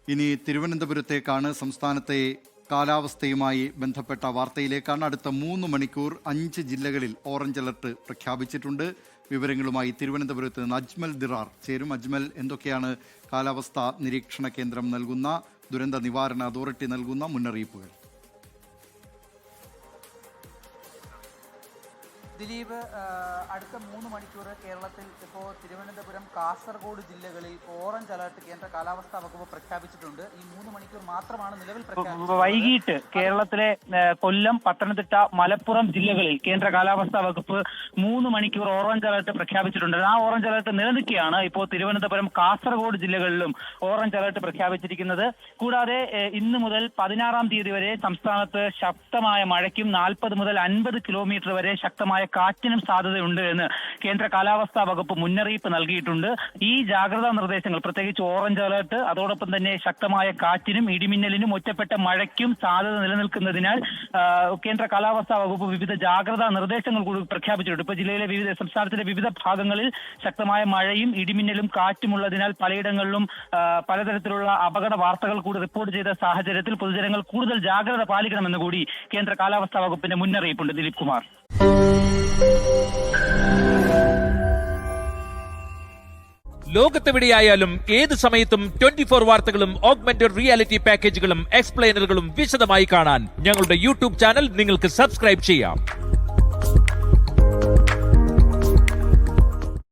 ഇനി തിരുവനന്തപുരത്തേക്കാണ്. സംസ്ഥാനത്തെ കാലാവസ്ഥയുമായി ബന്ധപ്പെട്ട വാർത്തയിലേക്കാണ്. അടുത്ത 3 മണിക്കൂർ 5 ജില്ലകളിൽ ഓറഞ്ച് അലർട്ട് പ്രഖ്യാപിച്ചിട്ടുണ്ട്. വിവരങ്ങളുമായി തിരുവനന്തപുരത്ത് നിന്ന് അജ്മൽ ദിറാർ ചേരും. അജ്മൽ, എന്തൊക്കെയാണ് കാലാവസ്ഥാ നിരീക്ഷണ കേന്ദ്രം നൽകുന്ന, ദുരന്ത നിവാരണ അതോറിറ്റി നൽകുന്ന മുന്നറിയിപ്പുകൾ? ദിലീപ്, അടുത്ത 3 മണിക്കൂർ കേരളത്തിൽ ഇപ്പോൾ തിരുവനന്തപുരം, കാസർഗോഡ് ജില്ലകളിൽ ഓറഞ്ച് അലർട്ട് കേന്ദ്ര കാലാവസ്ഥാ വകുപ്പ് പ്രഖ്യാപിച്ചിട്ടുണ്ട്. ഈ 3 മണിക്കൂർ മാത്രമാണ് നിലവിൽ പ്രഖ്യാപിച്ചത്. വൈകിട്ട് കേരളത്തിലെ കൊല്ലം, പത്തനംതിട്ട, മലപ്പുറം ജില്ലകളിൽ കേന്ദ്ര കാലാവസ്ഥാ വകുപ്പ് 3 മണിക്കൂർ ഓറഞ്ച് അലർട്ട് പ്രഖ്യാപിച്ചിട്ടുണ്ട്. ആ ഓറഞ്ച് അലർട്ട് നിലനിൽക്കുകയാണ് ഇപ്പോൾ തിരുവനന്തപുരം, കാസർഗോഡ് ജില്ലകളിലും ഓറഞ്ച് അലർട്ട് പ്രഖ്യാപിച്ചിരിക്കുന്നത്. കൂടാതെ ഇന്ന് മുതൽ 16-ാം തീയതി വരെ സംസ്ഥാനത്ത് ശക്തമായ മഴയ്ക്കും 40 മുതൽ 50 കിലോമീറ്റർ വരെ ശക്തമായ കാറ്റിനും സാധ്യതയുണ്ട് എന്ന് കേന്ദ്ര കാലാവസ്ഥാ വകുപ്പ് മുന്നറിയിപ്പ് നൽകിയിട്ടുണ്ട്. ഈ ജാഗ്രതാ നിർദ്ദേശങ്ങൾ, പ്രത്യേകിച്ച് ഓറഞ്ച് അലർട്ട്, അതോടൊപ്പം തന്നെ ശക്തമായ കാറ്റിനും ഇടിമിന്നലിനും ഒറ്റപ്പെട്ട മഴയ്ക്കും സാധ്യത നിലനിൽക്കുന്നതിനാൽ കേന്ദ്ര കാലാവസ്ഥാ വകുപ്പ് വിവിധ ജാഗ്രതാ നിർദ്ദേശങ്ങൾ കൂടി പ്രഖ്യാപിച്ചിട്ടുണ്ട്. ഇപ്പോൾ ജില്ലയിലെ സംസ്ഥാനത്തിന്റെ വിവിധ ഭാഗങ്ങളിൽ ശക്തമായ മഴയും ഇടിമിന്നലും കാറ്റുമുള്ളതിനാൽ പലയിടങ്ങളിലും പലതരത്തിലുള്ള അപകട വാർത്തകൾ കൂടി റിപ്പോർട്ട് ചെയ്ത സാഹചര്യത്തിൽ പൊതുജനങ്ങൾ കൂടുതൽ ജാഗ്രത പാലിക്കണമെന്ന് കൂടി കേന്ദ്ര കാലാവസ്ഥാ വകുപ്പിന്റെ മുന്നറിയിപ്പുണ്ട്. ദിലീപ് കുമാർ. ലോകത്തെവിടെയായാലും ഏത് സമയത്തും 24 വാർത്തകളും ഓഗ്മെന്റഡ് റിയാലിറ്റി പാക്കേജുകളും എക്സ്പ്ലെയിനറുകളും വിശദമായി കാണാൻ ഞങ്ങളുടെ യൂട്യൂബ് ചാനൽ നിങ്ങൾക്ക് സബ്സ്ക്രൈബ് ചെയ്യാം.